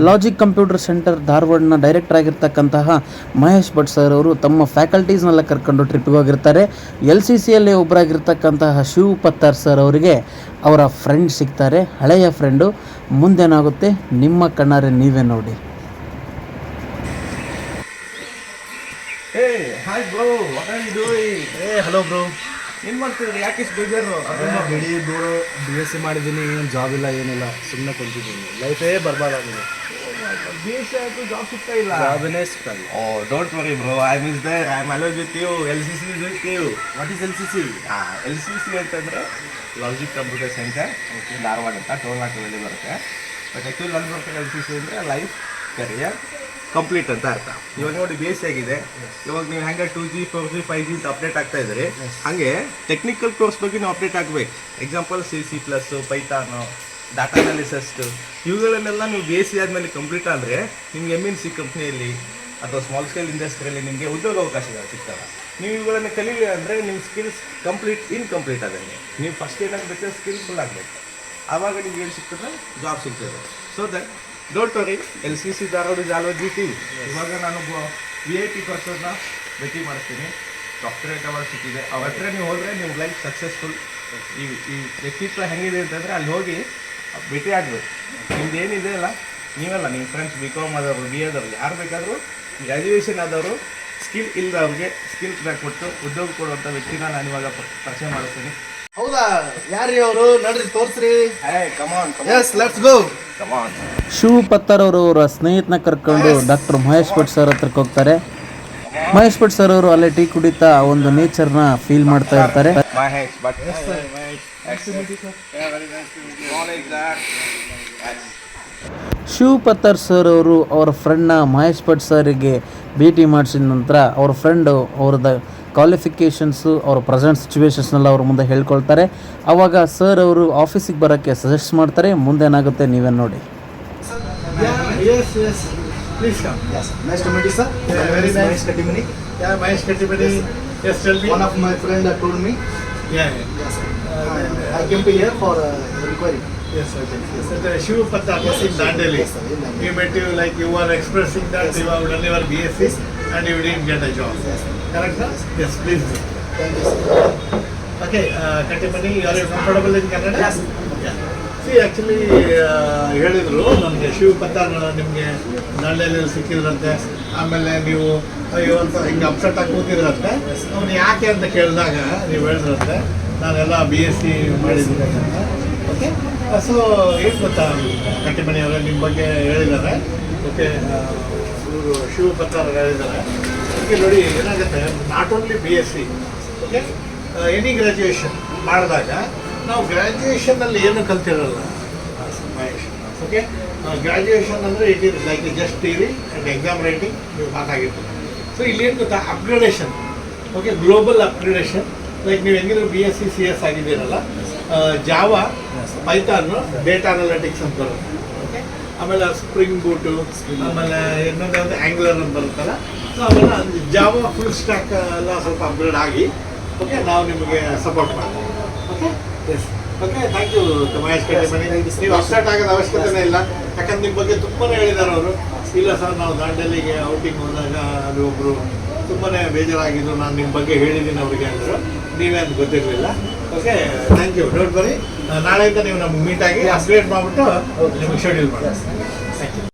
Logic computer center ಧಾರವಾಡನ director ಆಗಿರ್ತಕ್ಕಂತಹ Mahesh Bhat sir ಅವರು ತಮ್ಮ ಫ್ಯಾಕಲ್ಟೀಸ್ನೆಲ್ಲ ಕರ್ಕೊಂಡು ಟ್ರಿಪ್ಪಿಗೆ ಹೋಗಿರ್ತಾರೆ. LCCಯಲ್ಲಿ ಒಬ್ಬರಾಗಿರ್ತಕ್ಕಂತಹ ಶಿವ್ ಪತ್ತಾರ್ ಸರ್ ಅವರಿಗೆ ಅವರ ಫ್ರೆಂಡ್ ಸಿಗ್ತಾರೆ, ಹಳೆಯ ಫ್ರೆಂಡು. ಮುಂದೇನಾಗುತ್ತೆ ನಿಮ್ಮ ಕಣ್ಣಾರೆ ನೀವೇ ನೋಡಿ. Hi bro, what are you doing? Hello bro. ಏನು ಮಾಡ್ತಿದ್ರಿ? ಯಾಕೆ ಇಷ್ಟು ಬೇಜಾರು? ಬಿಡಿ ಬ್ರೋ, BSc ಮಾಡಿದ್ದೀನಿ, ಏನು ಜಾಬ್ ಇಲ್ಲ ಏನಿಲ್ಲ, ಸುಮ್ಮನೆ ಕುಂತಿದ್ದೀನಿ. ಲೈಫೇ ಬರ್ಬಾದಾಗಿದೆ. BSc ಆಯಿತು, ಜಾಬ್ ಸಿಗ್ತಾ ಇಲ್ಲ. ಜಾಬನೇ ಸಿಕ್ಕಲ್ಲ. Don't worry bro, I miss there, I am alone with you. LCC is with you. What is LCC? LCC ಅಂತಂದರೆ ಲಾಜಿಕ್ ಕಂಪ್ಯೂಟರ್ ಸೆಂಟರ್, ಧಾರವಾಡ ಅಂತ ಟೋಲ್ನಾಕದಲ್ಲಿ ಬರುತ್ತೆ. ಬಟ್ ಆ್ಯಕ್ಚುಲಿ ನನ್ನ ಪ್ರಕಾರ LCC ಅಂದರೆ ಲೈಫ್ ಕರಿಯರ್ ಕಂಪ್ಲೀಟ್ ಅಂತ ಅರ್ಥ. ಇವಾಗ ನೋಡಿ BSc ಆಗಿದೆ, ಇವಾಗ ನೀವು ಹೆಂಗೆ 2G 4G 5G ಅಂತ ಅಪ್ಡೇಟ್ ಆಗ್ತಾ ಇದ್ರಿ, ಹಾಗೆ ಟೆಕ್ನಿಕಲ್ ಕೋರ್ಸ್ ಬಗ್ಗೆ ನೀವು ಅಪ್ಡೇಟ್ ಆಗಬೇಕು. ಎಕ್ಸಾಂಪಲ್ C++, ಪೈಥಾನು, ಡಾಟಾ ಅನಾಲಿಸಿಸ್, ಇವುಗಳನ್ನೆಲ್ಲ ನೀವು BSc ಆದಮೇಲೆ ಕಂಪ್ಲೀಟ್ ಆದರೆ ನಿಮ್ಗೆ MNC ಕಂಪ್ನಿಯಲ್ಲಿ ಅಥವಾ ಸ್ಮಾಲ್ ಸ್ಕೇಲ್ ಇಂಡಸ್ಟ್ರಿಯಲ್ಲಿ ನಿಮಗೆ ಉದ್ಯೋಗ ಅವಕಾಶಗಳು ಸಿಗ್ತವೆ. ನೀವು ಇವುಗಳನ್ನು ಕಲೀಲಿ ಅಂದರೆ ನಿಮ್ಮ ಸ್ಕಿಲ್ಸ್ ಇನ್ಕಂಪ್ಲೀಟ್ ಆದಂಗೆ. ನೀವು ಫಸ್ಟ್ ಏನಾಗಬೇಕು, ಸ್ಕಿಲ್ಫುಲ್ ಆಗಬೇಕು. ಆವಾಗ ನಿಮ್ಗೆ ಏನು ಸಿಗ್ತದೆ, ಜಾಬ್ ಸಿಗ್ತದೆ. So that don't worry, LCC Dharwad is always with you. ಇವಾಗ ನಾನು VIP ಪರ್ಸನ್ನ ಭೇಟಿ ಮಾಡ್ತೀನಿ, ಡಾಕ್ಟರೇಟ್ ಅವಾರ್ಡ್ ಸಿಕ್ಕಿದೆ. ಅವ್ರ ಹತ್ರ ನೀವು ಹೋದರೆ ನಿಮ್ಮ ಲೈಫ್ ಸಕ್ಸಸ್ಫುಲ್. ಈ ವ್ಯಕ್ತಿತ್ವ ಹೆಂಗಿದೆ ಅಂತಂದರೆ ಅಲ್ಲಿ ಹೋಗಿ ಭೇಟಿ ಆಗಬೇಕು. ನಿಮ್ದು ಏನಿದೆ ಅಲ್ಲ, ನೀವೆಲ್ಲ ನಿಮ್ಮ ಫ್ರೆಂಡ್ಸ್ BCom ಆದವರು, BA ಆದವರು, ಯಾರು ಬೇಕಾದರೂ ಗ್ರ್ಯಾಜುಯೇಷನ್ ಆದವರು, ಸ್ಕಿಲ್ ಇಲ್ಲದವ್ರಿಗೆ ಸ್ಕಿಲ್ ಕೊಟ್ಟು ಉದ್ಯೋಗ ಕೊಡುವಂಥ ವ್ಯಕ್ತಿನ ನಾನು ಇವಾಗ ಪರಿಚಯ ಮಾಡಿಸ್ತೀನಿ. ಹೌದಾ? ಯಾರೀ ಅವರು? ನೋಡ್ರಿ, ತೋರಿಸ್ರಿ. ಕಮಾನ್, ಎಸ್, ಲೆಟ್ಸ್ ಗೋ. ಕಮಾನ್. ಶಿವ್ ಪತ್ತಾರ್ ಅವರು ಅವರ ಸ್ನೇಹಿತನ ಕರ್ಕೊಂಡು ಡಾಕ್ಟರ್ ಮಹೇಶ್ ಭಟ್ ಸರ್ ಹತ್ರಕ್ಕೆ ಹೋಗ್ತಾರೆ. ಮಹೇಶ್ ಭಟ್ ಸರ್ ಅವರು ಅಲ್ಲೇ ಟೀ ಕುಡಿತಾ ಒಂದು ನೇಚರ್ನ ಫೀಲ್ ಮಾಡ್ತಾ ಇರ್ತಾರೆ. ಮಹೇಶ್ ಭಟ್, ಶಿವ್ ಪತ್ತಾರ್ ಸರ್ ಅವರು ಅವರ ಫ್ರೆಂಡ್ನ ಮಹೇಶ್ ಭಟ್ ಸರ್ಗೆ ಭೇಟಿ ಮಾಡಿಸಿದ ನಂತರ ಅವ್ರ ಫ್ರೆಂಡು ಅವ್ರದ್ದು ಕ್ವಾಲಿಫಿಕೇಷನ್ಸು, ಅವ್ರ ಪ್ರೆಸೆಂಟ್ ಸಿಚುವೇಶನ್ಸ್ನೆಲ್ಲ ಅವ್ರ ಮುಂದೆ ಹೇಳ್ಕೊಳ್ತಾರೆ. ಆವಾಗ ಸರ್ ಅವರು ಆಫೀಸಿಗೆ ಬರೋಕ್ಕೆ ಸಜೆಸ್ಟ್ ಮಾಡ್ತಾರೆ. ಮುಂದೇನಾಗುತ್ತೆ ನೀವೇ ನೋಡಿ. Please come. Yes. Nice to meet you, sir. Yeah, very nice. Mahesh Kattimani. Yeah, Mahesh Kattimani. Yes, tell me. One of my friend told me. Yeah. Yes. I came to here for inquiry. Yes, okay. Yes, the Shiv Pattar was in Dandeli. Yes, sir. He met you like you were expressing that Yes, you have done your BSc and you didn't get a job. Yes, sir. Correct, sir? Yes, please. Thank you, sir. Okay, Kattimani, are you comfortable in Canada? Yes. Yeah. See, actually, ಹೇಳಿದ್ರು ನನಗೆ ಶಿವ್ ಪತ್ತಾರ್ ನಿಮಗೆ ದಾಂಡೇಲಿಯಲ್ಲಿ ಸಿಕ್ಕಿದ್ರಂತೆ. ಆಮೇಲೆ ನೀವು ಅಯ್ಯೋ ಅಂತ ಹಿಂಗೆ upset ಆಗಿ ಕೂತಿದ್ರಂತೆ. ಅವ್ನು ಯಾಕೆ ಅಂತ ಕೇಳಿದಾಗ ನೀವು ಹೇಳಿದ್ರಂತೆ ನಾನೆಲ್ಲ BSc ಮಾಡಿದ್ದೀನಿ ಅಂತ. ಓಕೆ, ಸೊ ಏನು ಗೊತ್ತಾ ಕಟ್ಟಿಮನಿ ಅವರೇ, ನಿಮ್ಮ ಬಗ್ಗೆ ಹೇಳಿದ್ದಾರೆ. ಓಕೆ, ಇವರು ಶಿವ್ ಪತ್ತಾರ್ ಹೇಳಿದ್ದಾರೆ. ಓಕೆ, ನೋಡಿ ಏನಾಗುತ್ತೆ, not only BSc, okay, any graduation ಮಾಡಿದಾಗ ನಾವು ಗ್ರ್ಯಾಜುಯೇಷನಲ್ಲಿ ಏನು ಕಲ್ತಿರಲ್ಲ ಮಹೇಶ್. ಓಕೆ, ಗ್ರ್ಯಾಜುಯೇಷನ್ ಅಂದರೆ it is like just theory and exam writing ನೀವು ಪಾಸ್ ಆಗಿರ್ತೀವಿ. ಸೊ ಇಲ್ಲಿ ಏನು ಗೊತ್ತಾ, upgradation. Okay, global upgradation. Like ನೀವು ಹೆಂಗಿದ್ರು BSc CS ಆಗಿದ್ದೀರಲ್ಲ, ಜಾವಾ, ಪೈಥಾನು, ಡೇಟಾ ಅನಾಲಿಟಿಕ್ಸ್ ಅಂತ ಬರುತ್ತೆ. ಓಕೆ, ಆಮೇಲೆ ಸ್ಪ್ರಿಂಗ್ ಬೂಟು, ಆಮೇಲೆ ಇನ್ನೊಂದು ಯಾವುದು ಆ್ಯಂಗ್ಲರ್ ಅಂತ ಬರುತ್ತಲ್ಲ. ಸೊ ಆಮೇಲೆ ಜಾವಾ ಫುಲ್ ಸ್ಟ್ಯಾಕ್ ಎಲ್ಲ ಸ್ವಲ್ಪ ಅಪ್ಗ್ರೇಡ್ ಆಗಿ, ಓಕೆ, ನಾವು ನಿಮಗೆ ಸಪೋರ್ಟ್ ಮಾಡ್ತೀವಿ. Okay, yes. Okay, thank you Mahesh Kattimani. ನೀವು ಅಪ್ಸೆಟ್ ಆಗೋದು ಅವಶ್ಯಕತೆನೇ ಇಲ್ಲ, ಯಾಕಂದ್ರೆ ನಿಮ್ಮ ಬಗ್ಗೆ ತುಂಬಾ ಹೇಳಿದ್ದಾರೆ ಅವರು. ಇಲ್ಲ ಸರ್, ನಾವು ದಾಂಡೇಲಿಗೆ ಔಟಿಂಗ್ ಹೋದಾಗ ಅಲ್ಲಿ ಒಬ್ಬರು ತುಂಬಾ ಬೇಜಾರಾಗಿದ್ದು, ನಾನು ನಿಮ್ಮ ಬಗ್ಗೆ ಹೇಳಿದ್ದೀನಿ ಅವರಿಗೆ ಅಂದರು. ನೀವೇ ಅಂತ ಗೊತ್ತಿರಲಿಲ್ಲ. Okay, thank you. Don't worry, ನಾಳೆಯಿಂದ ನೀವು ನಮ್ಗೆ ಮೀಟ್ ಆಗಿ ಅಪ್ಡೇಟ್ ಮಾಡಿಬಿಟ್ಟು ನಿಮಗೆ ಶೆಡ್ಯೂಲ್ ಮಾಡಿ. Thank you.